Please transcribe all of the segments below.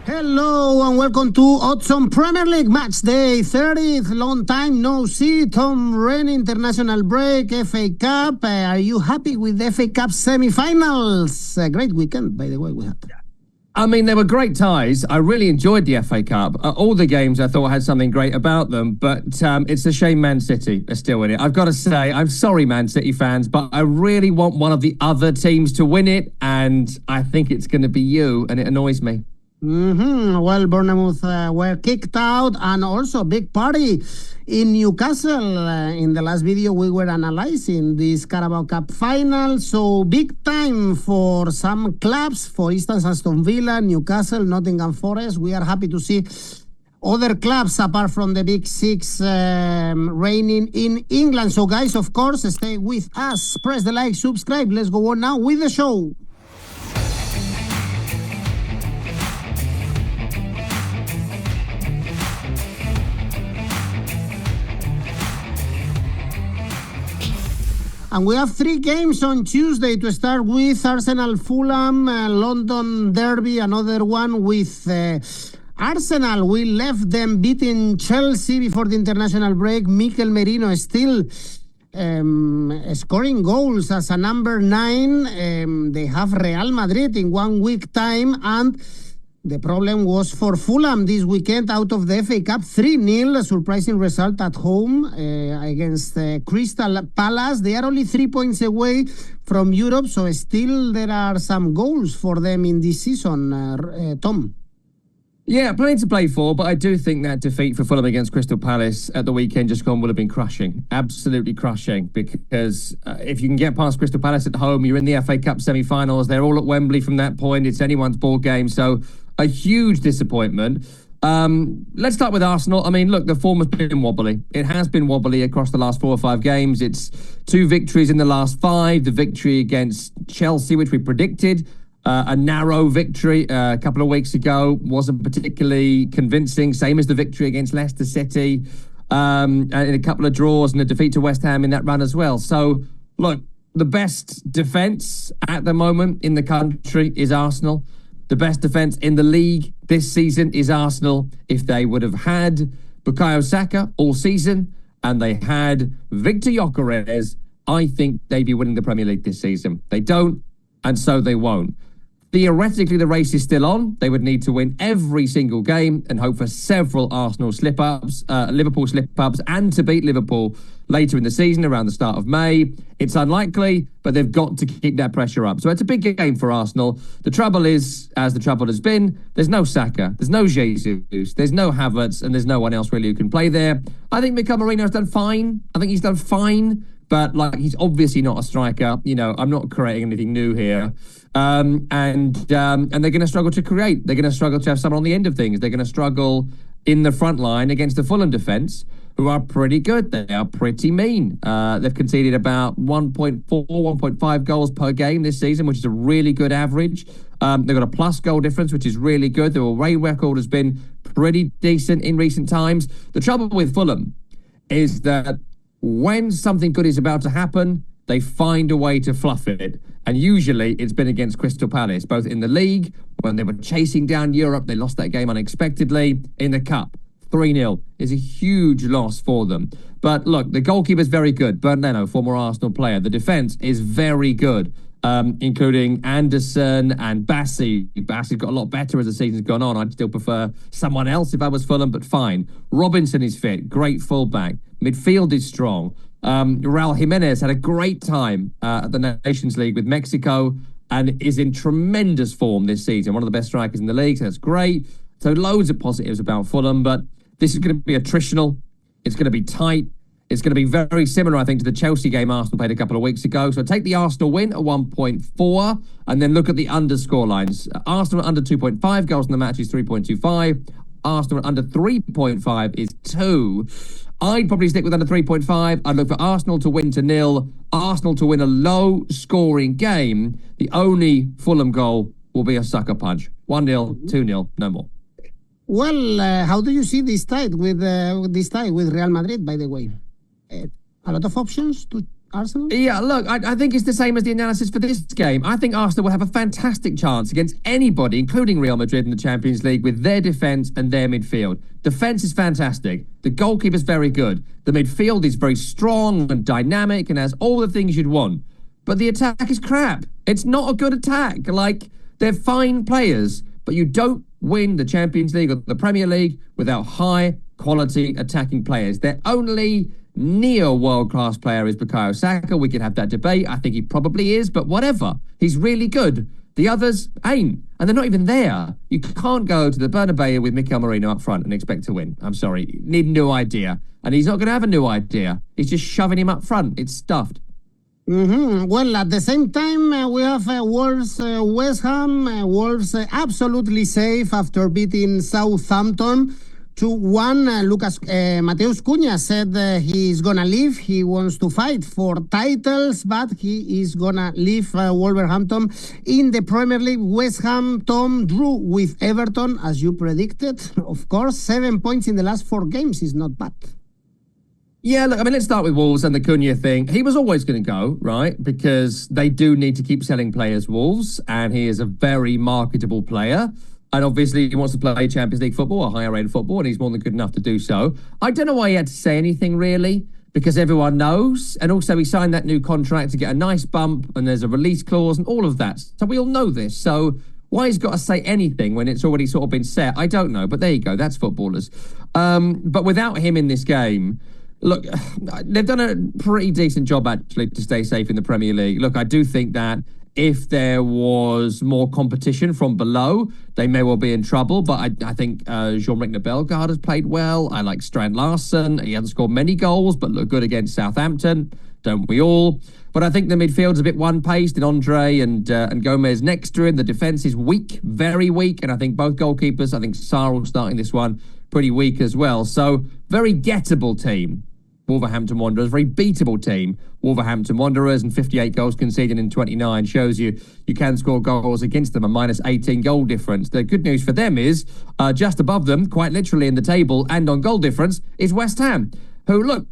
Hello and welcome to Nottm Premier League Matchday 30th. Long time no see. Tom Rennie international break, FA Cup. Are you happy with the FA Cup semi-finals? A great weekend, by the way, we had. I mean, they were great ties. I really enjoyed the FA Cup. All the games I thought had something great about them, but it's a shame Man City are still in it. I've got to say, I'm sorry, Man City fans, but I really want one of the other teams to win it, and I think it's going to be you, and it annoys me. Well, Bournemouth were kicked out, and also a big party in Newcastle. In the last video, we were analyzing this Carabao Cup final. So big time for some clubs, for instance, Aston Villa, Newcastle, Nottm Forest. We are happy to see other clubs apart from the big six reigning in England. So guys, of course, stay with us. Press the like, subscribe. Let's go on now with the show. And we have 3 games on Tuesday to start with. Arsenal, Fulham, London Derby, another one with Arsenal. We left them beating Chelsea before the international break. Mikel Merino is still scoring goals as a number 9. They have Real Madrid in 1 week time, and the problem was for Fulham this weekend out of the FA Cup, 3-0, a surprising result at home against Crystal Palace. They are only 3 points away from Europe, so still there are some goals for them in this season, Tom. Yeah, plenty to play for, but I do think that defeat for Fulham against Crystal Palace at the weekend just gone would have been crushing, absolutely crushing, because if you can get past Crystal Palace at home, you're in the FA Cup semi-finals. They're all at Wembley from that point. It's anyone's ball game, so a huge disappointment. Let's start with Arsenal. I mean, look, the form has been wobbly. It has been wobbly across the last 4 or 5 games. It's 2 victories in the last 5. The victory against Chelsea, which we predicted, a narrow victory a couple of weeks ago, wasn't particularly convincing. Same as the victory against Leicester City, and a couple of draws and a defeat to West Ham in that run as well. So, look, the best defence at the moment in the country is Arsenal. The best defence in the league this season is Arsenal. If they would have had Bukayo Saka all season and they had Victor Gyökeres, I think they'd be winning the Premier League this season. They don't, and so they won't. Theoretically, the race is still on. They would need to win every single game and hope for several Arsenal slip-ups, Liverpool slip-ups, and to beat Liverpool later in the season around the start of May. It's unlikely, but they've got to keep that pressure up. So it's a big game for Arsenal. The trouble is, as the trouble has been, there's no Saka, there's no 𝐬𝐭𝐴𝐧𝐧𝐞𝐜, there's no Havertz, and there's no one else really who can play there. I think Mikel Merino's done fine. I think he's done fine. But like, he's obviously not a striker. You know, I'm not creating anything new here. And they're going to struggle to create. They're going to struggle to have someone on the end of things. They're going to struggle in the front line against the Fulham defence, who are pretty good. They are pretty mean. They've conceded about 1.4, 1.5 goals per game this season, which is a really good average. They've got a plus goal difference, which is really good. Their away record has been pretty decent in recent times. The trouble with Fulham is that when something good is about to happen, they find a way to fluff it. And usually it's been against Crystal Palace, both in the league, when they were chasing down Europe, they lost that game unexpectedly. In the cup, 3-0 is a huge loss for them. But look, the goalkeeper's very good. Bernd Leno, former Arsenal player. The defence is very good, including Anderson and 𝗵𝗵. 𝗵𝗵's got a lot better as the season's gone on. I'd still prefer someone else if I was Fulham, but fine. Robinson is fit, great fullback. Midfield is strong. Raúl Jiménez had a great time at the Nations League with Mexico and is in tremendous form this season. One of the best strikers in the league, so that's great. So loads of positives about Fulham, but this is going to be attritional. It's going to be tight. It's going to be very similar, I think, to the Chelsea game Arsenal played a couple of weeks ago. So take the Arsenal win at 1.4 and then look at the underscore lines. Arsenal under 2.5 goals in the match is 3.25. Arsenal under 3.5 is 2. I'd probably stick with under 3.5. I'd look for Arsenal to win to 0. Arsenal to win a low-scoring game. The only Fulham goal will be a sucker punch. 1-0, 2-0, no more. Well, how do you see this tie with Real Madrid, by the way? A lot of options to Arsenal? Yeah, look, I think it's the same as the analysis for this game. I think Arsenal will have a fantastic chance against anybody, including Real Madrid in the Champions League, with their defence and their midfield. Defence is fantastic. The goalkeeper's very good. The midfield is very strong and dynamic and has all the things you'd want. But the attack is crap. It's not a good attack. Like, they're fine players, but you don't win the Champions League or the Premier League without high-quality attacking players. Their only near world-class player is Bukayo Saka. We could have that debate. I think he probably is, but whatever. He's really good. The others ain't. And they're not even there. You can't go to the 𝗛𝗵𝗿𝗄 with 𝐿𝐴 Marino up front and expect to win. I'm sorry. Need a new idea. And he's not going to have a new idea. He's just shoving him up front. It's stuffed. Well, at the same time, we have Wolves, West Ham. Wolves absolutely safe after beating Southampton 2-1. Matheus Cunha said he's going to leave. He wants to fight for titles, but he is going to leave Wolverhampton in the Premier League. West Ham, Tom, drew with Everton, as you predicted. Of course, 7 points in the last 4 games is not bad. Yeah, look, I mean, let's start with Wolves and the Cunha thing. He was always going to go, right? Because they do need to keep selling players, Wolves, and he is a very marketable player. And obviously, he wants to play Champions League football or higher-end football, and he's more than good enough to do so. I don't know why he had to say anything, really, because everyone knows. And also, he signed that new contract to get a nice bump, and there's a release clause and all of that. So we all know this. So why he's got to say anything when it's already sort of been set, I don't know. But there you go. That's footballers. But without him in this game, look, they've done a pretty decent job, actually, to stay safe in the Premier League. Look, I do think that if there was more competition from below, they may well be in trouble. But I think 𝗷𝗵𝗿𝗄𝗏 has played well. I like Strand Larsen. He hasn't scored many goals, but looked good against Southampton. Don't we all? But I think the midfield's a bit one-paced, and Andre and Gomez next to him. The defence is weak, very weak. And I think both goalkeepers, I think Sarl starting this one, pretty weak as well. So very gettable team, Wolverhampton Wanderers. Very beatable team, Wolverhampton Wanderers. And 58 goals conceded in 29 shows you can score goals against them. A minus 18 goal difference. The good news for them is just above them, quite literally in the table and on goal difference, is West Ham, who, look,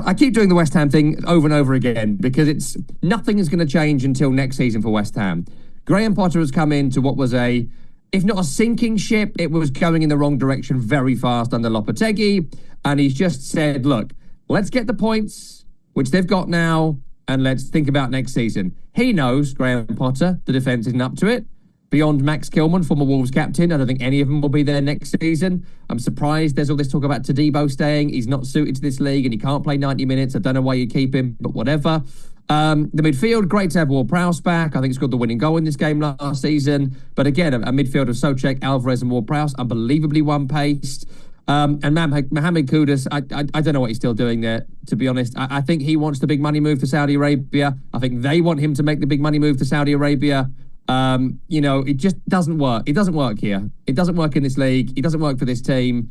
I keep doing the West Ham thing over and over again because nothing is going to change until next season for West Ham. Graham Potter has come into what was if not a sinking ship, it was going in the wrong direction very fast under 𝗏𝗏𝗏. And he's just said, look, let's get the points, which they've got now, and let's think about next season. He knows, Graham Potter, the defence isn't up to it. Beyond Max Kilman, former Wolves captain, I don't think any of them will be there next season. I'm surprised there's all this talk about 𝗏𝗏𝗏𝗏 staying. He's not suited to this league and he can't play 90 minutes. I don't know why you keep him, but whatever. The midfield, great to have Ward-Prowse back. I think he scored the winning goal in this game last season. But again, a midfield of Souček, Alvarez and Ward-Prowse, unbelievably one-paced. And Mohamed Kudus, I don't know what he's still doing there, to be honest. I think he wants the big money move to Saudi Arabia. I think they want him to make the big money move to Saudi Arabia. It just doesn't work. It doesn't work here. It doesn't work in this league. It doesn't work for this team.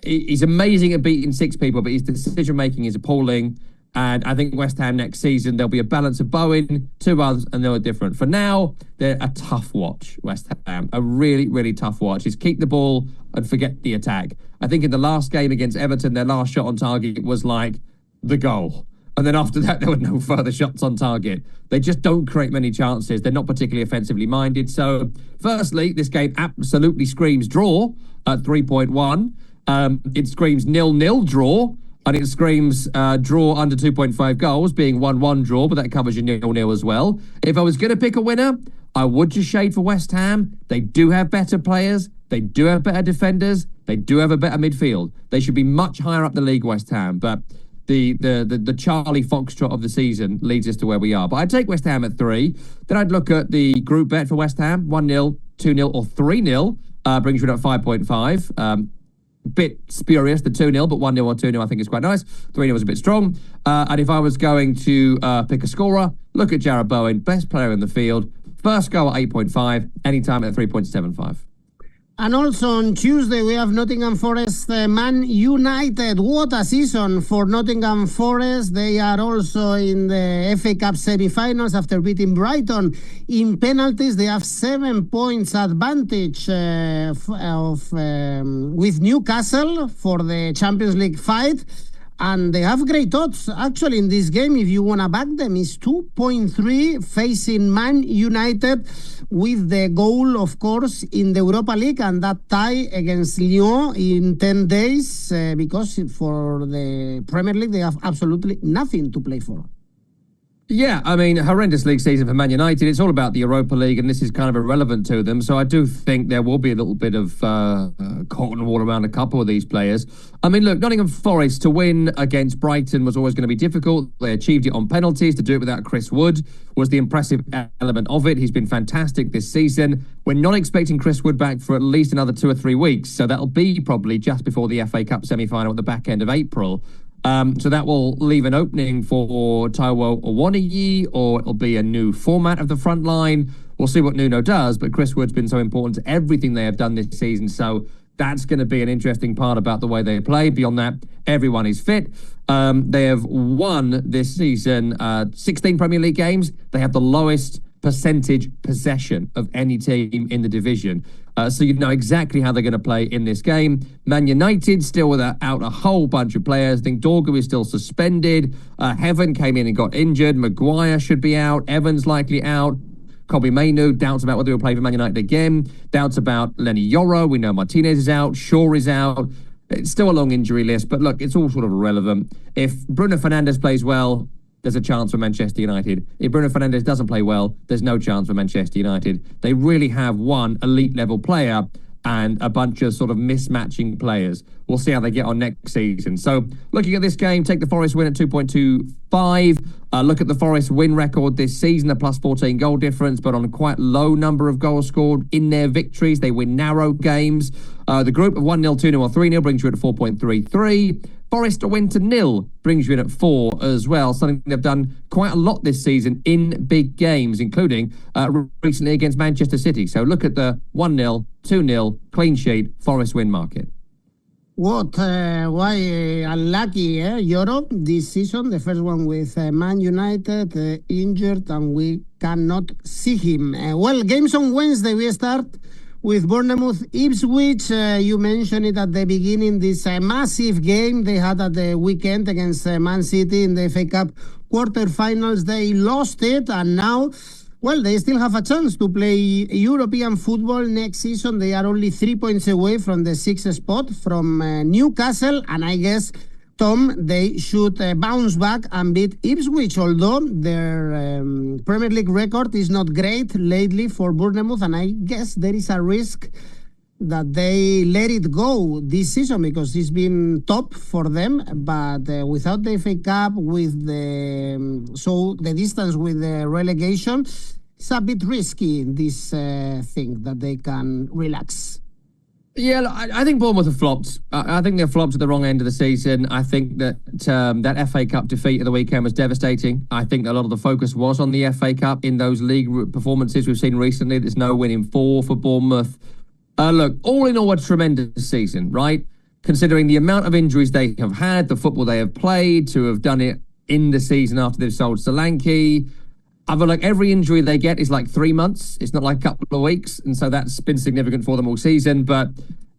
He's amazing at beating 6 people, but his decision-making is appalling. And I think West Ham next season, there'll be a balance of Bowen, 2 others, and they're different. For now, they're a tough watch, West Ham. A really, really tough watch. Is keep the ball and forget the attack. I think in the last game against Everton, their last shot on target was like the goal. And then after that, there were no further shots on target. They just don't create many chances. They're not particularly offensively minded. So, firstly, this game absolutely screams draw at 3.1. It screams 0-0 draw. And it screams draw under 2.5 goals, being 1-1 draw, but that covers your 0-0 as well. If I was going to pick a winner, I would just shade for West Ham. They do have better players. They do have better defenders. They do have a better midfield. They should be much higher up the league, West Ham. But the Charlie Foxtrot of the season leads us to where we are. But I'd take West Ham at 3. Then I'd look at the group bet for West Ham, 1-0, 2-0 or 3-0. Brings you at 5.5. Bit spurious, the 2-0, but 1-0 or 2-0 I think is quite nice. 3-0 was a bit strong. And if I was going to pick a scorer, look at Jarrod Bowen, best player in the field. First goal at 8.5, anytime at 3.75. And also on Tuesday, we have Nottingham Forest, Man United. What a season for Nottingham Forest. They are also in the FA Cup semi-finals after beating Brighton in penalties. They have 7 points advantage with Newcastle for the Champions League fight. and they have great odds. Actually, in this game, if you want to back them, is 2.3 facing Man United, with the goal, of course, in the Europa League and that tie against Lyon in 10 days, because for the Premier League, they have absolutely nothing to play for. Yeah, I mean, horrendous league season for Man United. It's all about the Europa League, and this is kind of irrelevant to them. So I do think there will be a little bit of cotton wool around a couple of these players. I mean, look, Nottm Forest to win against Brighton was always going to be difficult. They achieved it on penalties. To do it without Chris Wood was the impressive element of it. He's been fantastic this season. We're not expecting Chris Wood back for at least another 2 or 3 weeks. So that'll be probably just before the FA Cup semi-final at the back end of April. So that will leave an opening for 𝗀𝗲𝗿𝗀𝗀, or it'll be a new format of the front line. We'll see what Nuno does, but Chris Wood's been so important to everything they have done this season, so that's going to be an interesting part about the way they play. Beyond that, everyone is fit. They have won this season 16 Premier League games. They have the lowest percentage possession of any team in the division. So you know exactly how they're going to play in this game. Man United still without a whole bunch of players. I think 𝗀𝗲𝗿𝗲 is still suspended. Heaven came in and got injured. Maguire should be out. Evans likely out. 𝐿𝐵𝗵𝗄, doubts about whether he'll play for Man United again. Doubts about Lenny Yoro. We know Martinez is out. Shaw is out. It's still a long injury list, but look, it's all sort of irrelevant. If Bruno Fernandes plays well, there's a chance for Manchester United. If Bruno Fernandes doesn't play well, there's no chance for Manchester United. They really have one elite level player and a bunch of sort of mismatching players. We'll see how they get on next season. So looking at this game, take the Forest win at 2.25. Look at the Forest win record this season, a plus 14 goal difference, but on a quite low number of goals scored in their victories. They win narrow games. The group of 1-0, 2-0 or 3-0 brings you at 4.33. Forest to win to 0 brings you in at 4 as well, something they've done quite a lot this season in big games, including recently against Manchester City. So look at the 1-0, 2-0, clean sheet, Forest win market. What? Why unlucky, Yoro, this season? The first one with Man United injured, and we cannot see him. Well, games on Wednesday, we start with Bournemouth Ipswich. You mentioned it at the beginning, this massive game they had at the weekend against Man City in the FA Cup quarterfinals. They lost it, and now, well, they still have a chance to play European football next season. They are only 3 points away from the 6th spot from Newcastle, and I guess, Tom, they should bounce back and beat Ipswich, although their Premier League record is not great lately for Bournemouth, and I guess there is a risk that they let it go this season because it's been top for them, but without the FA Cup, with the distance with the relegation, it's a bit risky, this thing that they can relax. Yeah, I think Bournemouth have flopped. I think they've flopped at the wrong end of the season. I think that that FA Cup defeat at the weekend was devastating. I think a lot of the focus was on the FA Cup in those league performances we've seen recently. There's no win in 4 for Bournemouth. Look, all in all, a tremendous season, right? Considering the amount of injuries they have had, the football they have played, to have done it in the season after they've sold 𝗀𝗏𝗏. I feel like every injury they get is like 3 months. It's not like a couple of weeks. And so that's been significant for them all season. But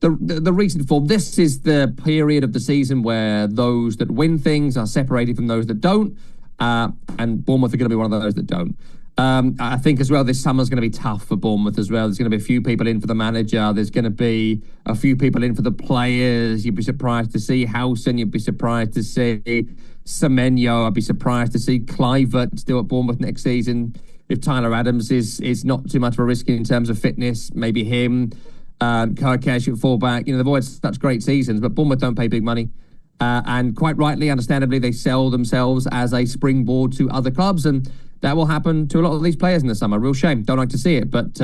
the recent form, this is the period of the season where those that win things are separated from those that don't. And Bournemouth are going to be one of those that don't. I think as well, this summer's going to be tough for Bournemouth as well. There's going to be a few people in for the manager. There's going to be a few people in for the players. You'd be surprised to see 𝐜𝐿𝐴𝐧𝐧𝐞𝐿. You'd be surprised to see Semenyo. I'd be surprised to see 𝗀𝗏𝗏𝗏 still at Bournemouth next season. If Tyler Adams is not too much of a risk in terms of fitness, maybe him. 𝗀𝐿𝐴𝐧𝐽 at fullback. You know, they've always such great seasons, but Bournemouth don't pay big money. And quite rightly, understandably, they sell themselves as a springboard to other clubs, and that will happen to a lot of these players in the summer. Real shame. Don't like to see it, but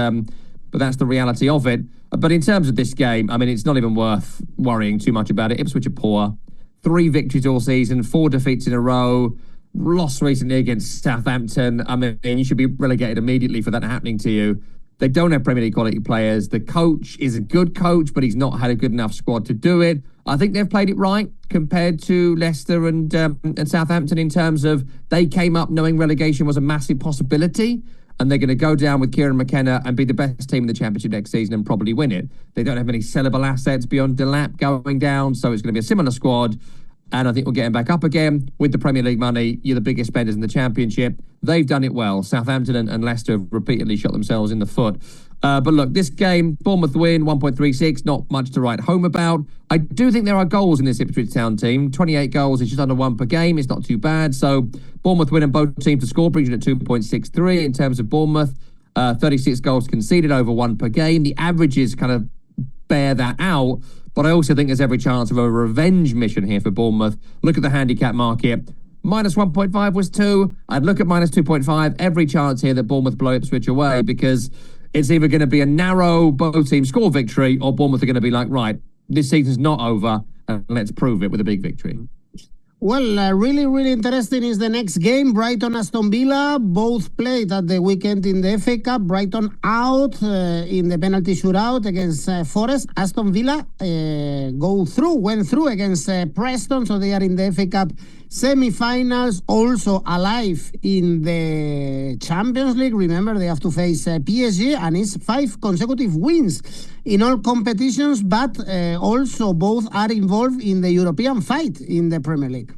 that's the reality of it. But in terms of this game, I mean, it's not even worth worrying too much about it. Ipswich are poor. 3 victories all season, 4 defeats in a row. Lost recently against Southampton. I mean, you should be relegated immediately for that happening to you. They don't have Premier League quality players. The coach is a good coach, but he's not had a good enough squad to do it. I think they've played it right compared to Leicester and Southampton in terms of they came up knowing relegation was a massive possibility, and they're going to go down with Kieran McKenna and be the best team in the Championship next season and probably win it. They don't have any sellable assets beyond Delap going down, so it's going to be a similar squad. and I think we're getting back up again. With the Premier League money, you're the biggest spenders in the Championship. They've done it well. Southampton and Leicester have repeatedly shot themselves in the foot. But look, this game, Bournemouth win, 1.36, not much to write home about. I do think there are goals in this Ipswich Town team. 28 goals is just under one per game. It's not too bad. So Bournemouth win and both teams to score, brings it at 2.63 in terms of Bournemouth. 36 goals conceded, over one per game. The averages kind of bear that out. But I also think there's every chance of a revenge mission here for Bournemouth. Look at the handicap market. Minus 1.5 was 2. I'd look at minus 2.5. Every chance here that Bournemouth blow Ipswich away, because it's either going to be a narrow both teams score victory, or Bournemouth are going to be like, right, this season's not over, and let's prove it with a big victory. Well, really interesting is the next game, Brighton Aston Villa. Both played at the weekend in the FA Cup. Brighton out in the penalty shootout against Forest. Aston Villa went through against Preston, so they are in the FA Cup semi-finals, also alive in the Champions League. Remember, they have to face PSG, and it's 5 consecutive wins in all competitions, but also both are involved in the European fight in the Premier League.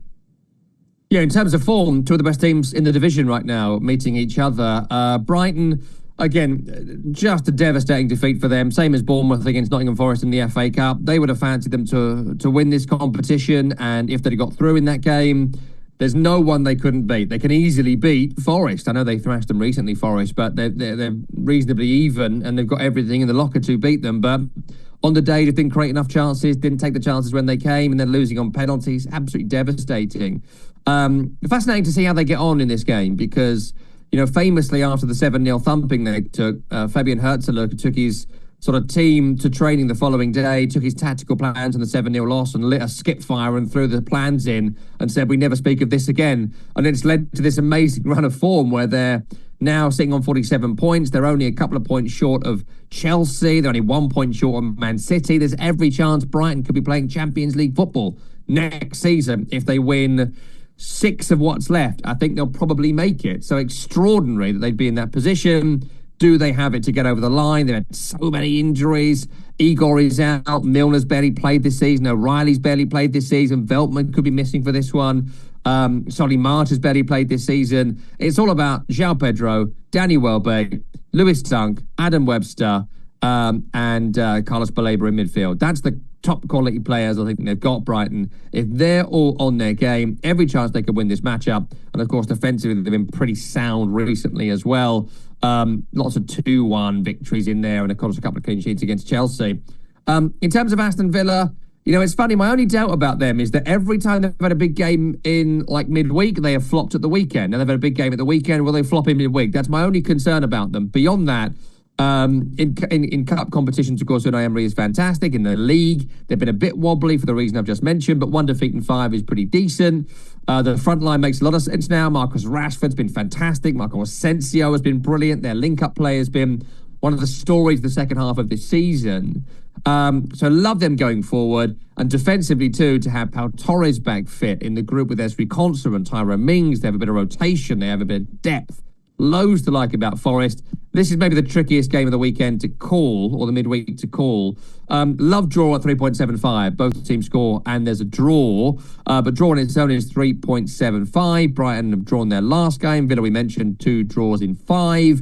Yeah, in terms of form, two of the best teams in the division right now meeting each other. Brighton, again, just a devastating defeat for them. Same as Bournemouth against Nottm Forest in the FA Cup. They would have fancied them to win this competition, and if they'd got through in that game, there's no one they couldn't beat. They can easily beat Forest. I know they thrashed them recently, Forest, but they're reasonably even, and they've got everything in the locker to beat them. But on the day, they didn't create enough chances, didn't take the chances when they came, and then losing on penalties. Absolutely devastating. Fascinating to see how they get on in this game, because, you know, famously after the 7-0 thumping they took, Fabian 𝗀𝗄𝗧 took his sort of team to training the following day, took his tactical plans on the 7-0 loss and lit a skip fire and threw the plans in and said, we never speak of this again. And it's led to this amazing run of form where they're now sitting on 47 points. They're only a couple of points short of Chelsea. They're only 1 point short of Man City. There's every chance Brighton could be playing Champions League football next season if they win 6 of what's left. I think they'll probably make it. So extraordinary that they'd be in that position. Do they have it to get over the line? They've had so many injuries. Igor is out. Milner's barely played this season. O'Reilly's barely played this season. Veltman could be missing for this one. Solly March has barely played this season. It's all about João Pedro, Danny Welbeck, Lewis Dunk, Adam Webster, and Carlos Baleba in midfield. That's the top quality players I think they've got, Brighton. If they're all on their game, every chance they could win this matchup. And of course, defensively, they've been pretty sound recently as well. Lots of 2-1 victories in there, and of course a couple of clean sheets against Chelsea. In terms of Aston Villa, you know, it's funny, my only doubt about them is that every time they've had a big game in like midweek, they have flopped at the weekend. Now they've had a big game at the weekend, will they flop in midweek? That's my only concern about them. Beyond that, in cup competitions, of course, Unai Emery is fantastic. In the league, they've been a bit wobbly for the reason I've just mentioned, but 1 defeat in 5 is pretty decent. The front line makes a lot of sense now. Marcus Rashford's been fantastic. Marco Asensio has been brilliant. Their link-up play has been one of the stories of the second half of this season. So love them going forward. And defensively, too, to have Pau Torres back fit in the group with Ezri Konsa and Tyrone Mings. They have a bit of rotation. They have a bit of depth. Loads to like about Forest. This is maybe the trickiest game of the weekend to call, or the midweek to call. Love draw at 3.75. Both teams score, and there's a draw. But draw on its own is 3.75. Brighton have drawn their last game. Villa, we mentioned, 2 draws in 5.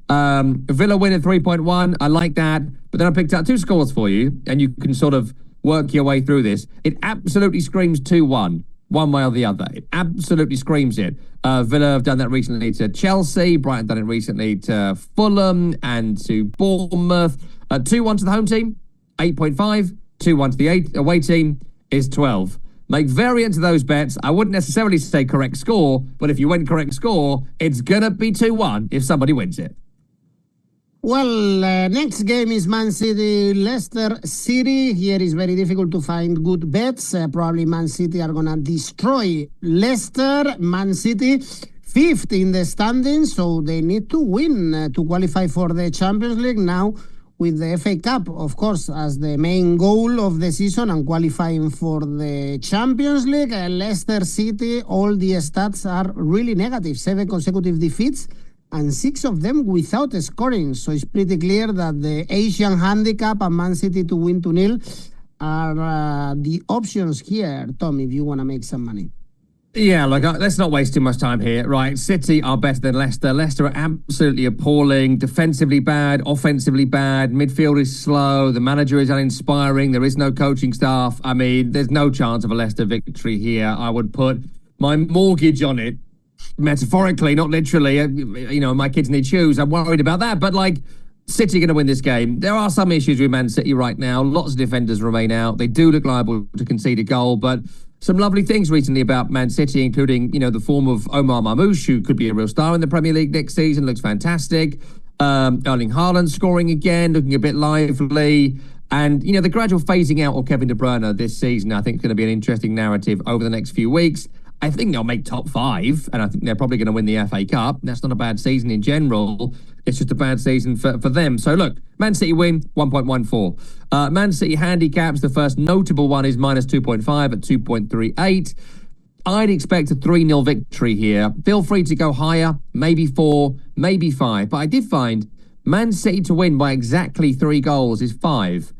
Villa win at 3.1. I like that. But then I picked out 2 scores for you, and you can sort of work your way through this. It absolutely screams 2-1. One way or the other. It absolutely screams it. Villa have done that recently to Chelsea. Brighton done it recently to Fulham and to Bournemouth. 2-1 to the home team, 8.5. 2-1 to the away team is 12. Make variant to those bets. I wouldn't necessarily say correct score, but if you went correct score, it's going to be 2-1 if somebody wins it. Well, next game is Man City, Leicester City. Here is very difficult to find good bets. Probably Man City are going to destroy Leicester. Man City, 5th in the standings, so they need to win to qualify for the Champions League now, with the FA Cup, of course, as the main goal of the season and qualifying for the Champions League. Leicester City, all the stats are really negative. 7 consecutive defeats, and 6 of them without scoring. So it's pretty clear that the Asian handicap and Man City to win 2-0 are the options here, Tom, if you want to make some money? Yeah, look, let's not waste too much time here. Right, City are better than Leicester. Leicester are absolutely appalling. Defensively bad, offensively bad. Midfield is slow. The manager is uninspiring. There is no coaching staff. I mean, there's no chance of a Leicester victory here. I would put my mortgage on it, metaphorically, not literally. You know, my kids need shoes. I'm worried about that. But, like, City are going to win this game. There are some issues with Man City right now. Lots of defenders remain out. They do look liable to concede a goal, but some lovely things recently about Man City, including, you know, the form of 𝐬𝐵𝗲𝗄, who could be a real star in the Premier League next season. Looks fantastic. Erling Haaland scoring again, looking a bit lively. And, you know, the gradual phasing out of Kevin De Bruyne this season, I think, is going to be an interesting narrative over the next few weeks. I think they'll make top 5, and I think they're probably going to win the FA Cup. That's not a bad season in general. It's just a bad season for them. So, look, Man City win, 1.14. Man City handicaps, the first notable one is minus 2.5 at 2.38. I'd expect a 3-0 victory here. Feel free to go higher, maybe 4, maybe 5. But I did find Man City to win by exactly 3 goals is 5.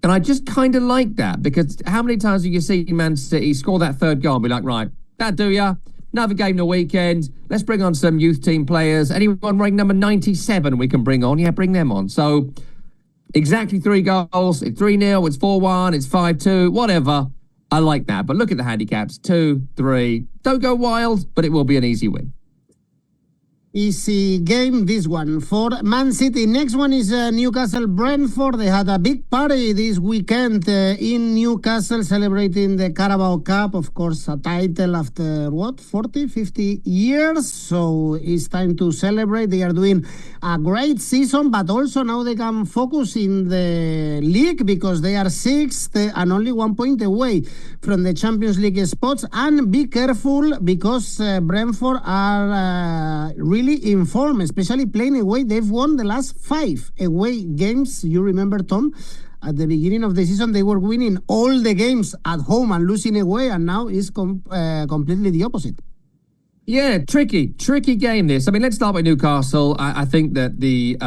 And I just kind of like that, because how many times do you see Man City score that 3rd goal and be like, right, that do ya? Another game the weekend. Let's bring on some youth team players. Anyone ranking number 97 we can bring on? Yeah, bring them on. So exactly 3 goals. It's 3-0. It's 4-1. It's 5-2. Whatever. I like that. But look at the handicaps. 2, 3. Don't go wild, but it will be an easy win. Easy game, this one for Man City. Next one is Newcastle Brentford. They had a big party this weekend in Newcastle, celebrating the Carabao Cup, of course, a title after 40, 50 years. So it's time to celebrate. They are doing a great season, but also now they can focus in the league, because they are 6th and only 1 point away from the Champions League spots. And be careful, because Brentford are really in form, especially playing away. They've won the last 5 away games. You remember, Tom, at the beginning of the season, they were winning all the games at home and losing away, and now it's completely the opposite. Yeah, tricky game this. I mean, let's start with Newcastle. I think that the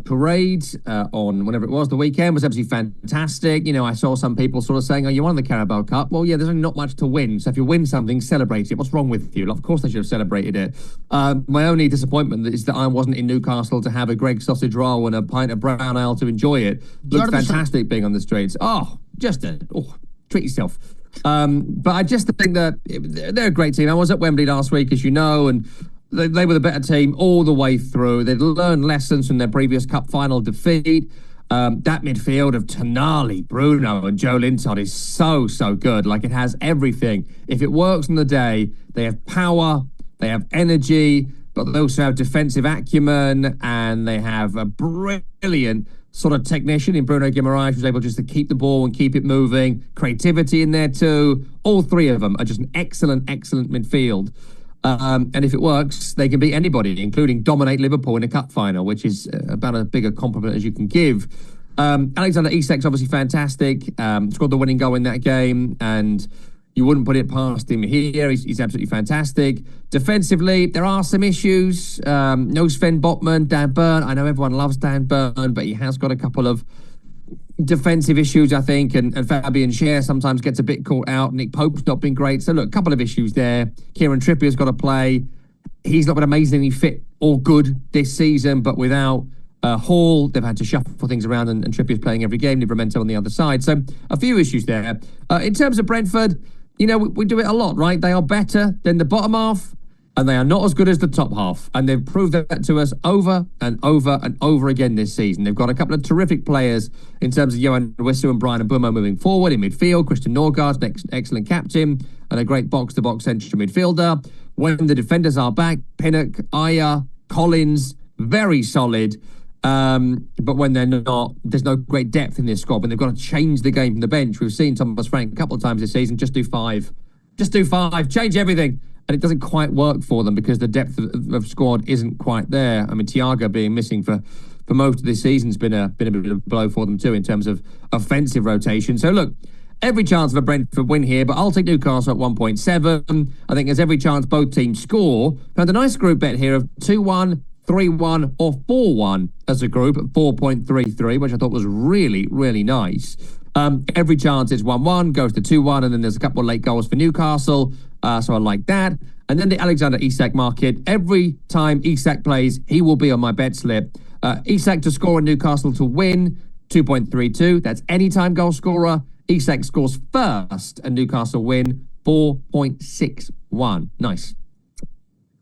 parade on whenever it was, the weekend, was absolutely fantastic. You know, I saw some people sort of saying, oh, you won the Carabao Cup. Well, yeah, there's only not much to win. So if you win something, celebrate it. What's wrong with you? Of course they should have celebrated it. My only disappointment is that I wasn't in Newcastle to have a Greggs sausage roll and a pint of brown ale to enjoy it. Looked fantastic being on the streets. Oh, treat yourself. But I just think that they're a great team. I was at Wembley last week, as you know, and they were the better team all the way through. They'd learned lessons from their previous cup final defeat. That midfield of Tonali, Bruno and Joe Linton is so good. Like, it has everything. If it works on the day, they have power, they have energy, but they also have defensive acumen, and they have a brilliant sort of technician in Bruno Guimaraes, who's able just to keep the ball and keep it moving. Creativity in there too. All 3 of them are just an excellent midfield. And if it works, they can beat anybody, including dominate Liverpool in a cup final, which is about as big a compliment as you can give. Alexander Isak's obviously fantastic. Scored the winning goal in that game, and you wouldn't put it past him here. He's absolutely fantastic. Defensively, there are some issues. No Sven Botman, Dan Burn. I know everyone loves Dan Burn, but he has got a couple of defensive issues, I think. And Fabian Schär sometimes gets a bit caught out. Nick Pope's not been great. So, look, a couple of issues there. Kieran Trippier's got to play. He's not been amazingly fit or good this season, but without Hall, they've had to shuffle things around, and Trippier's playing every game. Livramento on the other side. So, a few issues there. In terms of Brentford, you know, we do it a lot, right? They are better than the bottom half, and they are not as good as the top half. And they've proved that to us over and over and over again this season. They've got a couple of terrific players in terms of 𝐬𝐭𝐴𝐴 and Bryan Mbeumo moving forward in midfield. Christian Norgaard's an excellent captain and a great box-to-box central midfielder. When the defenders are back, Pinnock, 𝐻𝐿, Collins, very solid. But when they're not, there's no great depth in this squad. When they've got to change the game from the bench, we've seen Thomas Frank a couple of times this season, just do 5. Just do 5, change everything. And it doesn't quite work for them because the depth of squad isn't quite there. I mean, Thiago being missing for most of this season has been a bit of a blow for them too in terms of offensive rotation. So look, every chance of a Brentford win here, but I'll take Newcastle at 1.7. I think there's every chance both teams score. Found a nice group bet here of 2-1, 3-1 or 4-1 as a group at 4.33, which I thought was really nice. Every chance it's 1-1, goes to 2-1, and then there's a couple of late goals for Newcastle. So I like that. And then the Alexander Isak market. Every time Isak plays, he will be on my bet slip. Isak to score and Newcastle to win, 2.32. That's anytime goal scorer. Isak scores first and Newcastle win, 4.61. Nice.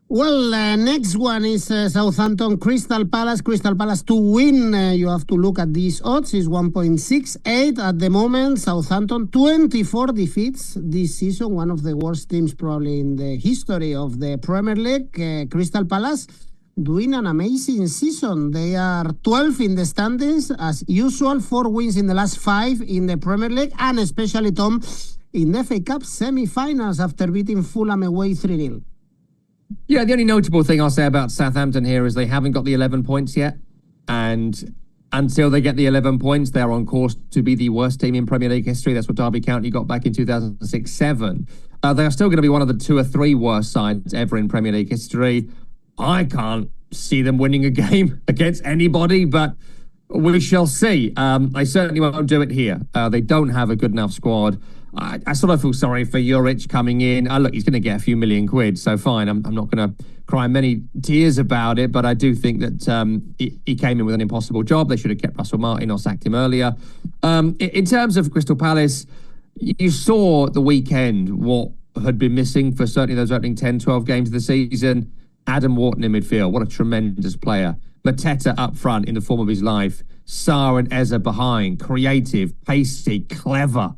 Well, next one is Southampton Crystal Palace. Crystal Palace to win. You have to look at these odds. It's 1.68 at the moment. Southampton 24 defeats this season. One of the worst teams probably in the history of the Premier League. Crystal Palace doing an amazing season. They are 12 in the standings as usual. 4 wins in the last 5 in the Premier League, and especially Tom in the FA Cup semi-finals after beating Fulham away 3-0. Yeah, the only notable thing I'll say about Southampton here is they haven't got the 11 points yet. And until they get the 11 points, they're on course to be the worst team in Premier League history. That's what 𝗛𝗵𝐿 got back in 2006-07. They are still going to be one of the 2 or 3 worst sides ever in Premier League history. I can't see them winning a game against anybody, but we shall see. I certainly won't do it here. They don't have a good enough squad. I sort of feel sorry for 𝗀𝗻𝐿 coming in. Look, he's going to get a few million quid, so fine. I'm not going to cry many tears about it, but I do think that he came in with an impossible job. They should have kept Russell Martin or sacked him earlier. In terms of Crystal Palace, you saw the weekend what had been missing for certainly those opening 10, 12 games of the season. Adam Wharton in midfield, what a tremendous player. Mateta up front in the form of his life. Sarr and Eza behind, creative, pacey, clever.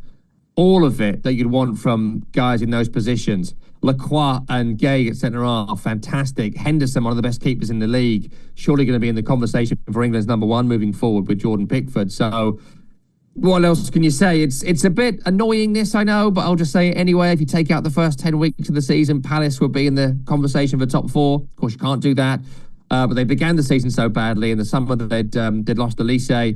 All of it that you'd want from guys in those positions. 𝐿𝐴𝐴𝐻𝐿𝐴 and 𝐬𝐭𝐚𝐲 at centre-half, fantastic. Henderson, one of the best keepers in the league, surely going to be in the conversation for England's #1 moving forward with Jordan Pickford. So what else can you say? It's a bit annoying, this, I know, but I'll just say it anyway. If you take out the first 10 weeks of the season, Palace would be in the conversation for top 4. Of course, you can't do that. But they began the season so badly. In the summer, they'd lost to Leicester.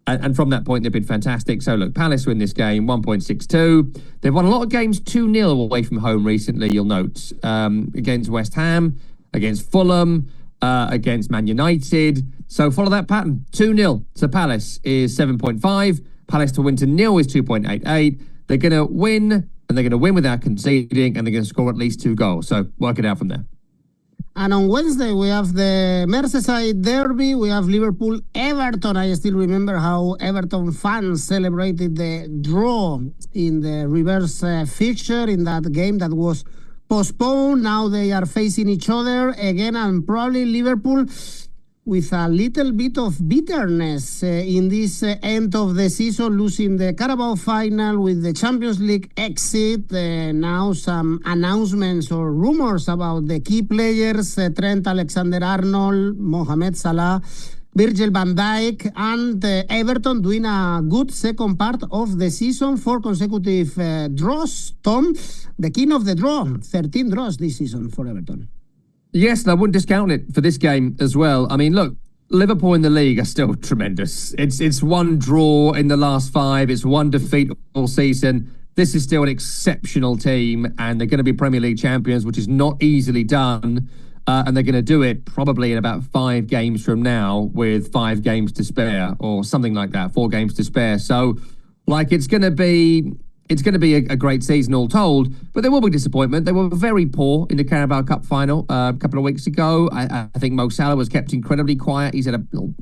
And from that point, they've been fantastic. So, look, Palace win this game, 1.62. They've won a lot of games 2-0 away from home recently, you'll note. Against West Ham, against Fulham, against Man United. So, follow that pattern. 2-0 to Palace is 7.5. Palace to win to nil is 2.88. They're going to win, and they're going to win without conceding, and they're going to score at least 2 goals. So, work it out from there. And on Wednesday, we have the Merseyside derby. We have Liverpool-Everton. I still remember how Everton fans celebrated the draw in the reverse fixture in that game that was postponed. Now they are facing each other again, and probably Liverpool with a little bit of bitterness in this end of the season, losing the Carabao final with the Champions League exit. Now some announcements or rumors about the key players, Trent Alexander-Arnold, Mohamed Salah, Virgil van Dijk, and Everton doing a good second part of the season. 4 consecutive draws. Tom, the king of the draw, 13 draws this season for Everton. Yes, and I wouldn't discount it for this game as well. I mean, look, Liverpool in the league are still tremendous. It's 1 draw in the last 5. It's 1 defeat all season. This is still an exceptional team, and they're going to be Premier League champions, which is not easily done. And they're going to do it probably in about 5 games from now with 5 games to spare or something like that, 4 games to spare. So, like, it's going to be a great season all told, but there will be disappointment. They were very poor in the Carabao Cup final a couple of weeks ago. I think Mo Salah was kept incredibly quiet. He's had a little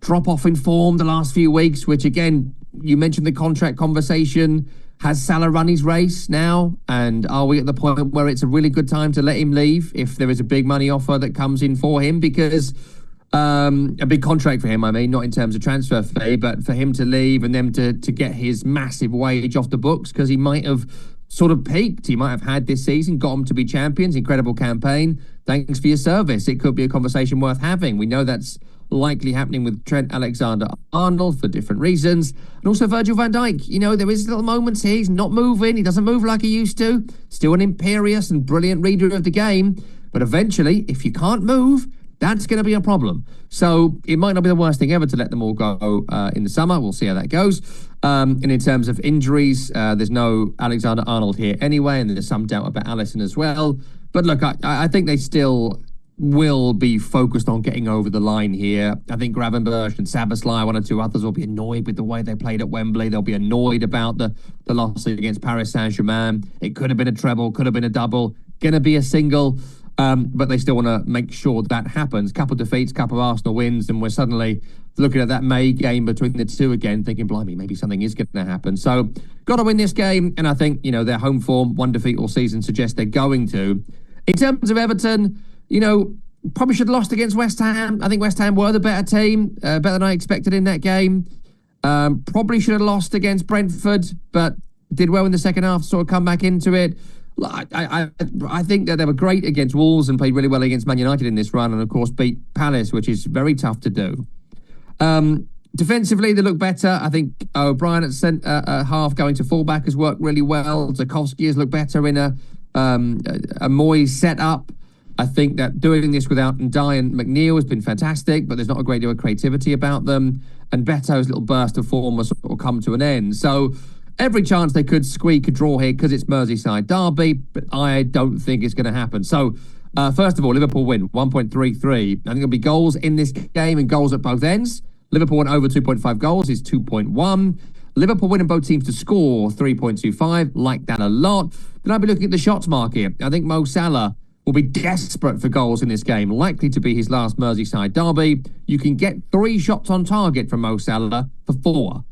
drop-off in form the last few weeks, which, again, you mentioned the contract conversation. Has Salah run his race now? And are we at the point where it's a really good time to let him leave if there is a big money offer that comes in for him? Because a big contract for him, I mean, not in terms of transfer fee, but for him to leave and them to get his massive wage off the books, because he might have sort of peaked. He might have had this season, got them to be champions, incredible campaign. Thanks for your service. It could be a conversation worth having. We know that's likely happening with Trent Alexander-Arnold for different reasons. And also Virgil van Dijk. You know, there is little moments here. He's not moving. He doesn't move like he used to. Still an imperious and brilliant reader of the game. But eventually, if you can't move, that's going to be a problem. So it might not be the worst thing ever to let them all go in the summer. We'll see how that goes. And in terms of injuries, there's no Alexander-Arnold here anyway, and there's some doubt about Alisson as well. But look, I think they still will be focused on getting over the line here. I think 𝗵𝗵𝗶𝗀 and Szoboszlai, one or two others, will be annoyed with the way they played at Wembley. They'll be annoyed about the loss against Paris Saint-Germain. It could have been a treble, could have been a double, going to be a single, but they still want to make sure that happens. Couple defeats, couple of Arsenal wins, and we're suddenly looking at that May game between the two again, thinking, blimey, maybe something is going to happen. So, got to win this game, and I think, their home form, one defeat all season, suggests they're going to. In terms of Everton, probably should have lost against West Ham. I think West Ham were the better team, better than I expected in that game. Probably should have lost against Brentford, but did well in the second half to sort of come back into it. I think that they were great against Wolves and played really well against Man United in this run, and of course beat Palace, which is very tough to do. Defensively, they look better. I think O'Brien at centre half going to fullback has worked really well. 𝗍𝐿𝐴 has looked better in a Moyes setup. I think that doing this without 𝗛𝗏𝗿 and McNeil has been fantastic, but there's not a great deal of creativity about them. And Beto's little burst of form will sort of come to an end. So every chance they could squeak a draw here because it's Merseyside derby, but I don't think it's going to happen. So first of all, Liverpool win 1.33. I think there'll be goals in this game and goals at both ends. Liverpool won over 2.5 goals is 2.1. Liverpool winning both teams to score 3.25. Like that a lot. Then I'll be looking at the shots market. I think Mo Salah will be desperate for goals in this game, likely to be his last Merseyside derby. You can get 3 shots on target from Mo Salah for 4,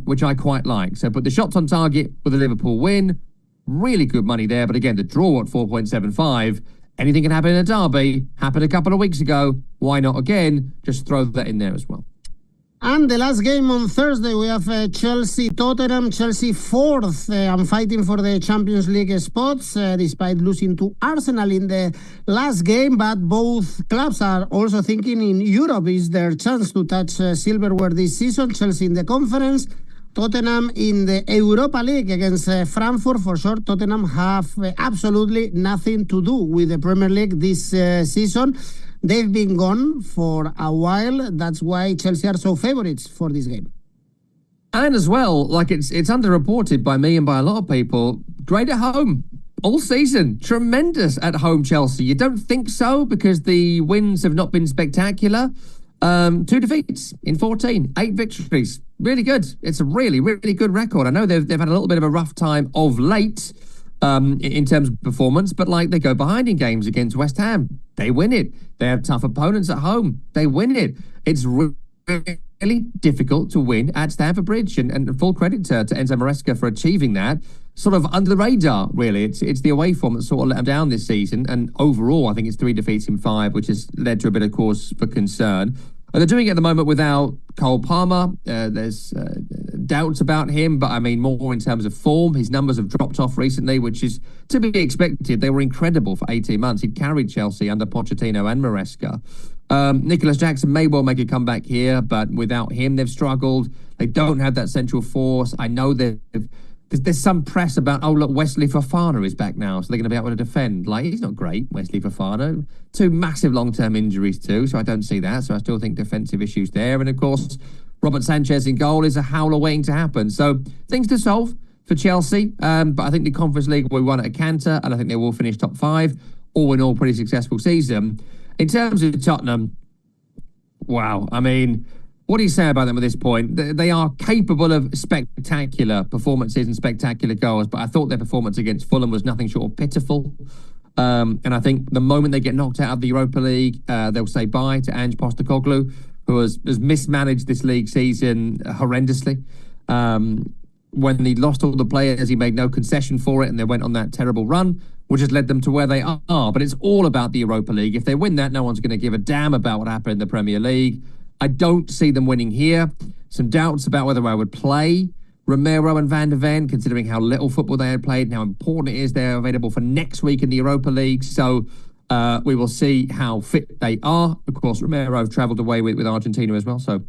which I quite like. So put the shots on target with a Liverpool win. Really good money there. But again, the draw at 4.75. Anything can happen in a derby. Happened a couple of weeks ago. Why not again? Just throw that in there as well. And the last game on Thursday, we have Chelsea-Tottenham. Chelsea 4th and fighting for the Champions League spots, despite losing to Arsenal in the last game. But both clubs are also thinking in Europe is their chance to touch silverware this season. Chelsea in the conference, Tottenham in the Europa League against Frankfurt. For sure, Tottenham have absolutely nothing to do with the Premier League this season. They've been gone for a while. That's why Chelsea are so favourites for this game. And as well, it's underreported by me and by a lot of people, great at home all season. Tremendous at home, Chelsea. You don't think so because the wins have not been spectacular. 2 defeats in 14, 8 victories. Really good. It's a really, really good record. I know they've had a little bit of a rough time of late in terms of performance, but they go behind in games against West Ham. They win it. They have tough opponents at home. They win it. It's really difficult to win at Stamford Bridge, and full credit to 𝐬𝐭𝐸𝐺 Maresca for achieving that. Sort of under the radar, really. It's the away form that sort of let them down this season, and overall, I think it's 3 defeats in 5, which has led to a bit of cause for concern. They're doing it at the moment without Cole Palmer. There's doubts about him, but I mean more in terms of form. His numbers have dropped off recently, which is to be expected. They were incredible for 18 months. He'd carried Chelsea under Pochettino and Maresca. Nicholas Jackson may well make a comeback here, but without him, they've struggled. They don't have that central force. I know there's some press about, look, Wesley Fofana is back now, so they're going to be able to defend. He's not great, Wesley Fofana. 2 massive long-term injuries too, so I don't see that. So I still think defensive issues there. And of course, Robert Sanchez in goal is a howler waiting to happen. So things to solve for Chelsea. But I think the Conference League will won at a canter, and I think they will finish top 5. All in all, pretty successful season. In terms of Tottenham, wow. I mean, what do you say about them at this point? They are capable of spectacular performances and spectacular goals, but I thought their performance against Fulham was nothing short of pitiful. And I think the moment they get knocked out of the Europa League, they'll say bye to 𝐵nj Postecoglou, who has mismanaged this league season horrendously. When he lost all the players, he made no concession for it, and they went on that terrible run, which has led them to where they are. But it's all about the Europa League. If they win that, no one's going to give a damn about what happened in the Premier League. I don't see them winning here. Some doubts about whether I would play Romero and Van de Ven, considering how little football they had played and how important it is they're available for next week in the Europa League. So we will see how fit they are. Of course, Romero travelled away with Argentina as well, so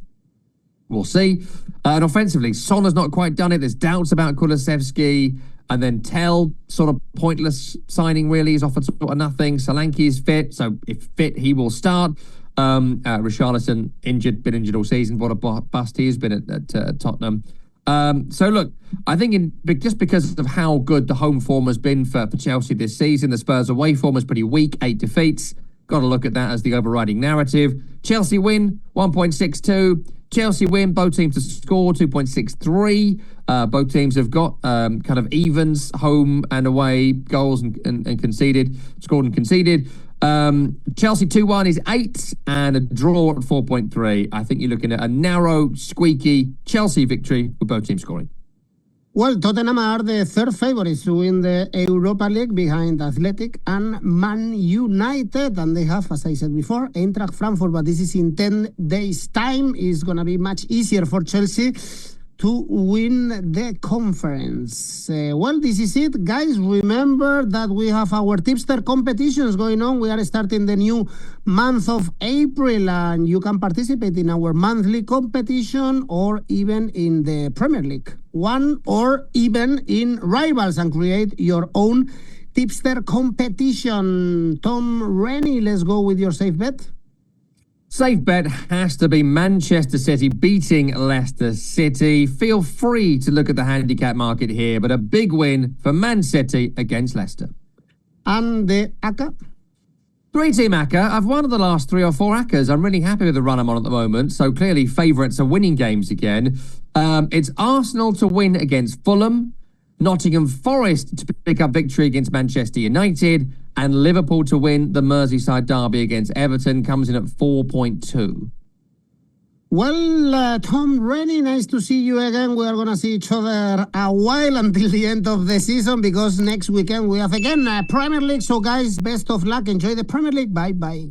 we'll see. And offensively, Son has not quite done it. There's doubts about Kulusevski. And then 𝗀𝗏, sort of pointless signing, really. He's offered sort of nothing. Solanke is fit, so if fit, he will start. Richarlison been injured all season. What a bust he has been at Tottenham. So look, I think just because of how good the home form has been for Chelsea this season, the Spurs away form is pretty weak, 8 defeats. Got to look at that as the overriding narrative. Chelsea win, 1.62. Chelsea win, both teams to score, 2.63. Both teams have got kind of evens, home and away, goals and conceded, scored and conceded. Chelsea 2-1 is 8 and a draw at 4.3. I think you're looking at a narrow, squeaky Chelsea victory with both teams scoring. Well, Tottenham are the third favourites to win the Europa League behind Athletic and Man United. And they have, as I said before, Eintracht Frankfurt, but this is in 10 days' time. It's going to be much easier for Chelsea to win the conference. Well, this is it, guys. Remember that we have our tipster competitions going on. We are starting the new month of April, and you can participate in our monthly competition or even in the Premier League one, or even in Rivals, and create your own tipster competition. Tom Rennie, let's go with your safe bet. Safe bet has to be Manchester City beating Leicester City. Feel free to look at the handicap market here, but a big win for Man City against Leicester. And the ACCA? 3-team ACCA. I've won the last 3 or 4 ACCAs. I'm really happy with the run I'm on at the moment. So clearly favourites are winning games again. It's Arsenal to win against Fulham, Nottm Forest to pick up victory against Manchester United, and Liverpool to win the Merseyside derby against Everton, comes in at 4.2. Well, Tom Rennie, nice to see you again. We are going to see each other a while until the end of the season, because next weekend we have again Premier League. So guys, best of luck. Enjoy the Premier League. Bye-bye.